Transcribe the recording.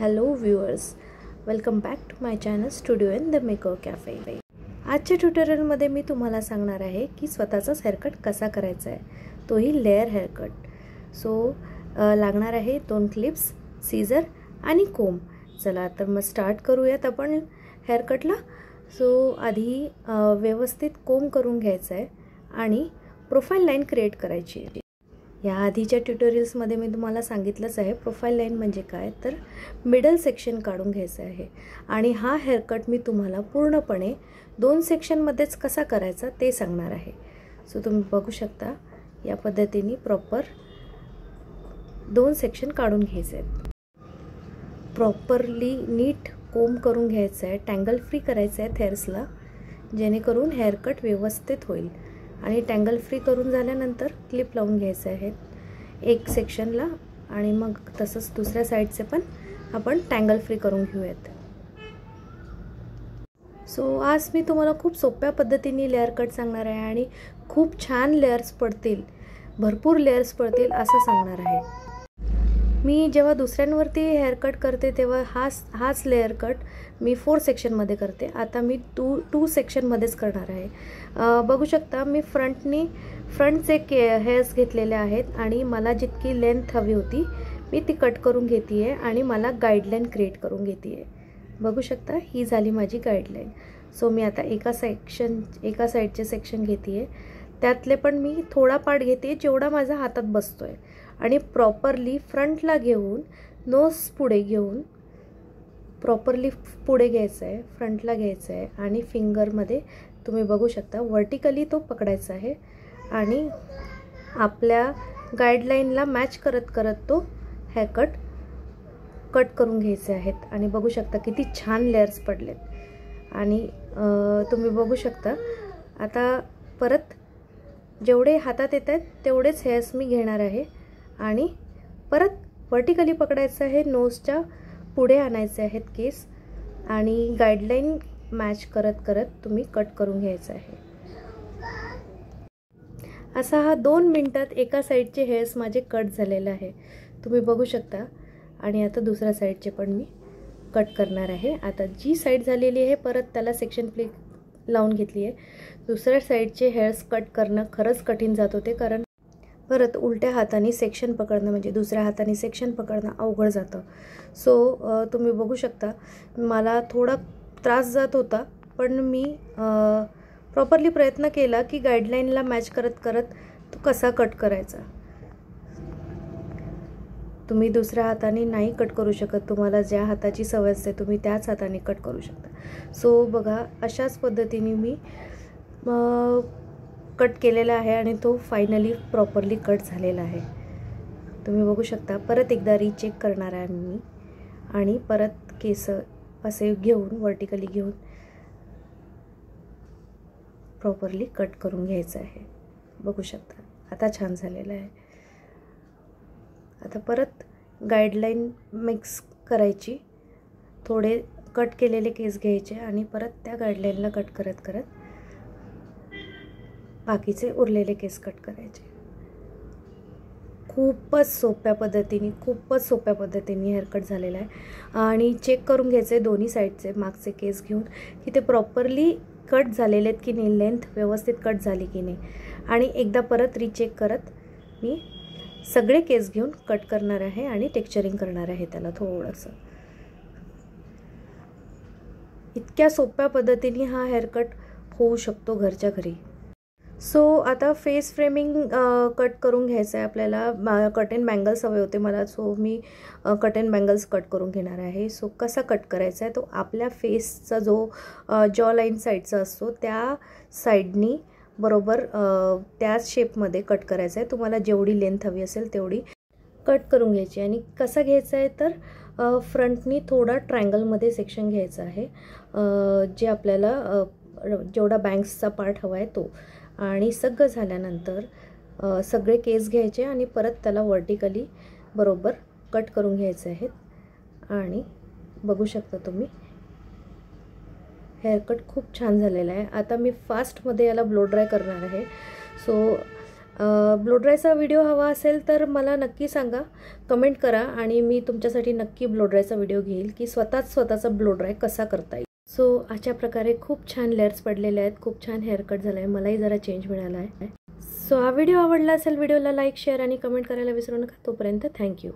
Hello viewers, welcome back to my channel studio in the makeover cafe. आजच्या ट्युटोरियलमध्ये मी तुम्हाला सांगणार आहे की स्वतःचाच हेअरकट कसा करायचा आहे, तोही लेअर हेअरकट. सो लागणार आहे 2 क्लिप्स, सीझर आणि कोम. चला तर मग स्टार्ट करूयात आपण हेअरकटला. सो आधी व्यवस्थित कोम करून घ्यायचं आहे आणि प्रोफाईल लाईन क्रिएट करायची आहे. या आधीच्या ट्युटोरियल्समध्ये मी तुम्हाला सांगितलंच आहे प्रोफाईल लाईन म्हणजे काय, तर मिडल सेक्शन काढून घ्यायचं आहे. आणि हा हेअरकट मी तुम्हाला पूर्णपणे 2 सेक्शनमध्येच कसा करायचा ते सांगणार आहे. सो तुम्ही बघू शकता या पद्धतीने प्रॉपर 2 सेक्शन काढून घ्यायचे आहेत. प्रॉपरली नीट कोम करून घ्यायचं आहे, टँगल फ्री करायचं आहे हेअर्सला, जेणेकरून हेअरकट व्यवस्थित होईल. आणि टँगल फ्री करून झाल्यानंतर क्लिप लावून घ्यायचे आहेत एक सेक्शनला आणि मग तसंच दुसऱ्या साईडचे पण आपण टँगल फ्री करून घेऊयात. सो आज मी तुम्हाला खूप सोप्या पद्धतीने लेअर कट सांगणार आहे आणि खूप छान लेअर्स पडतील, भरपूर लेअर्स पडतील असं सांगणार आहे. मी जेव्हा दुसऱ्यांवरती हेअरकट करते तेव्हा हाच लेअर कट मी 4 सेक्शनमध्ये करते. आता मी 2 सेक्शनमध्येच करणार आहे. बघू शकता मी फ्रंटचे हेअर्स घेतलेले आहेत आणि मला जितकी लेंथ हवी होती मी ती कट करून घेते आहे आणि मला गाईडलाईन क्रिएट करून घेते आहे. बघू शकता ही झाली माझी गाईडलाईन. सो मी आता एका साईडचे सेक्शन घेते आहे, त्यातले पण मी थोडा पार्ट घेते जेवढा माझ्या हातात बसतो आहे आणि प्रॉपरली फ्रंटला घेऊन नोज पुढे घेऊन प्रॉपरली पुढे घ्यायचं आहे, फ्रंटला घ्यायचं आहे आणि फिंगरमध्ये तुम्ही बघू शकता व्हर्टिकली तो पकडायचा आहे आणि आपल्या गाईडलाईनला मॅच करत करत तो हेअरकट कट करून घ्यायचे आहेत. आणि बघू शकता किती छान लेअर्स पडलेत. आणि तुम्ही बघू शकता आता परत जेवढे हातात येत आहेत तेवढेच हेअर्स मी घेणार आहे आणि परत व्हर्टिकली पकडायचं आहे, नोजच्या पुढे आणायचे आहेत केस आणि गाईडलाईन मॅच करत करत तुम्ही कट करून घ्यायचं आहे. असा हा 2 मिनिटात एका साईडचे हेअर्स माझे कट झालेले आहे, तुम्ही बघू शकता. आणि आता दुसऱ्या साईडचे पण मी कट करणार आहे. आता जी साईड झालेली आहे परत त्याला सेक्शन प्लेट लावून घेतली आहे. दुसऱ्या साईडचे हेअर्स कट करणं खरंच कठीण जात होते, कारण परत उलट्या हाताने सेक्शन पकडणं म्हणजे दुसऱ्या हाताने सेक्शन पकडणं अवघड जातं. सो तुम्ही बघू शकता मला थोडा त्रास जात होता, पण मी प्रॉपरली प्रयत्न केला की गाईडलाईनला मॅच करत करत तो कसा कट करायचा. तुम्ही दुसऱ्या हाताने नाही कट करू शकत, तुम्हाला ज्या हाताची सवय असते तुम्ही त्याच हाताने कट करू शकता. सो बघा अशाच पद्धतीने मी कट केलेला आहे आणि तो फायनली प्रॉपरली कट झालेला आहे. तुम्ही बघू शकता. परत एकदा रीचेक करणार आहे मी आणि परत केस असे घेऊन व्हर्टिकली घेऊन प्रॉपरली कट करून घ्यायचं आहे. बघू शकता आता छान झालेलं आहे. आता परत गाईडलाईन मिक्स करायची, थोडे कट केलेले केस घ्यायचे आणि परत त्या गाईडलाईनला कट करत करत बाकीचे उरलेले केस कट करायचे. खूपच सोप्या पद्धतीने हेअरकट झालेला आहे. आणि चेक करून घ्यायचे दोन्ही साईडचे मागचे केस घेऊन की ते प्रॉपरली कट झालेले आहेत की नाही, लेंथ व्यवस्थित कट झाली की नाही. आणि एकदा परत रीचेक करत मी सगळे केस घेऊन कट करणार आहे आणि टेक्स्चरिंग करणार आहे त्याला थोडंसं. इतक्या सोप्या पद्धतीने हा हेअरकट होऊ शकतो घरच्या घरी. सो आता फेस फ्रेमिंग कट करून घ्यायचं आहे आपल्याला. कट एंड बँगल्स हवे होते मला, सो मी कट एंड बँगल्स कट करून घेणार आहे. सो कसा कट करायचा आहे तो आपल्या फेसचा जो जॉ लाईन साईडचा असतो त्या साईडनी बरोबर त्याच शेपमध्ये कट करायचं आहे. तुम्हाला जेवढी लेंथ हवी असेल तेवढी कट करून घ्यायची. आणि कसा घ्यायचा आहे तर फ्रंटनी थोडा ट्रायंगलमध्ये सेक्शन घ्यायचा आहे, जे आपल्याला जेवढा बँग्सचा पार्ट हवा आहे तो. आणि सगळं झाल्यानंतर सगळे केस घ्यायचे आणि परत त्याला व्हर्टिकली बरोबर कट करून घ्यायचे आहेत. आणि बघू शकता तुम्ही हेअरकट खूप छान झालेला आहे. आता मी फास्टमध्ये याला ब्लो ड्राय करणार आहे. सो ब्लो ड्रायचा व्हिडिओ हवा असेल तर मला नक्की सांगा, कमेंट करा आणि मी तुमच्यासाठी नक्की ब्लो ड्रायचा व्हिडिओ घेईल की स्वतःचा ब्लो ड्राय कसा करता येईल. सो अशा प्रकारे खूप छान लेयर्स पडलेले आहेत, खूप छान हेअरकट झाला आहे, मलाही जरा चेंज मिळाला आहे. सो हा व्हिडिओ आवडला असेल, व्हिडिओला लाईक शेअर आणि कमेंट करायला विसरू नका. तोपर्यंत थँक्यू.